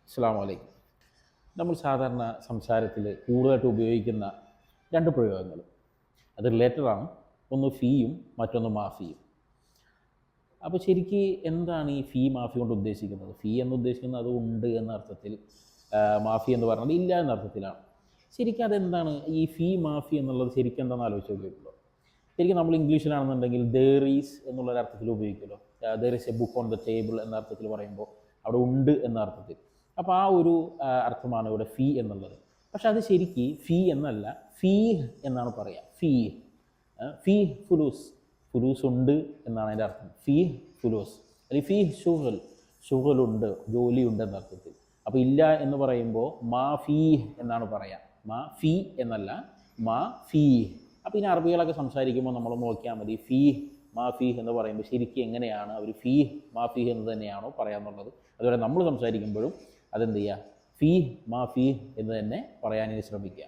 അസ്സലാമു അലൈക്കും. നമ്മൾ സാധാരണ സംസാരത്തിൽ കൂടുതലായിട്ട് ഉപയോഗിക്കുന്ന രണ്ട് പ്രയോഗങ്ങൾ അത് റിലേറ്റഡാണ്. ഒന്ന് ഫീയും മറ്റൊന്ന് മാഫിയും. അപ്പോൾ ശരിക്ക് എന്താണ് ഈ ഫീ മാഫി കൊണ്ട് ഉദ്ദേശിക്കുന്നത്? ഫീ എന്ന് ഉദ്ദേശിക്കുന്നത് അത് ഉണ്ട് എന്ന അർത്ഥത്തിൽ, മാഫി എന്ന് പറഞ്ഞത് ഇല്ല എന്ന അർത്ഥത്തിലാണ്. ശരിക്കും അതെന്താണ് ഈ ഫീ മാഫി എന്നുള്ളത്? ശരിക്കും എന്താണെന്ന് ആലോചിച്ച് നോക്കിയിട്ടുള്ളൂ. ശരിക്കും നമ്മൾ ഇംഗ്ലീഷിലാണെന്നുണ്ടെങ്കിൽ ദർ ഈസ് എന്നുള്ളൊരർത്ഥത്തിൽ ഉപയോഗിക്കുമല്ലോ. There is a book on the table എന്ന അർത്ഥത്തിൽ പറയുമ്പോൾ അവിടെ ഉണ്ട് എന്ന അർത്ഥത്തിൽ. അപ്പോൾ ആ ഒരു അർത്ഥമാണ് ഇവിടെ ഫീ എന്നുള്ളത്. പക്ഷെ അത് ശരിക്ക് ഫീ എന്നല്ല, ഫീഹ് എന്നാണ് പറയുക. ഫീഹ് ഫുലൂസ്, ഫുലൂസ് ഉണ്ട് എന്നാണ് അതിൻ്റെ അർത്ഥം. ഫീഹ് ഫുലൂസ് അല്ലെങ്കിൽ ഫീഹ് ഷുഗലുണ്ട്, ജോലിയുണ്ട് എന്ന അർത്ഥത്തിൽ. അപ്പോൾ ഇല്ല എന്ന് പറയുമ്പോൾ മാ ഫീഹ് എന്നാണ് പറയുക. മാ ഫീ എന്നല്ല, മാ ഫീഹ്. അപ്പോൾ ഇനി അറബികളൊക്കെ സംസാരിക്കുമ്പോൾ നമ്മൾ നോക്കിയാൽ മതി, ഫീഹ് മാ ഫീഹ് എന്ന് പറയുമ്പോൾ ശരിക്കും എങ്ങനെയാണ് അവർ ഫീഹ് മാ ഫീഹ് എന്ന് തന്നെയാണോ പറയാമെന്നുള്ളത്. അതുപോലെ നമ്മൾ സംസാരിക്കുമ്പോഴും അതെന്ത് ചെയ്യുക, ഫീഹ് മാ ഫീഹ് എന്ന് തന്നെ പറയാനായി ശ്രമിക്കുക.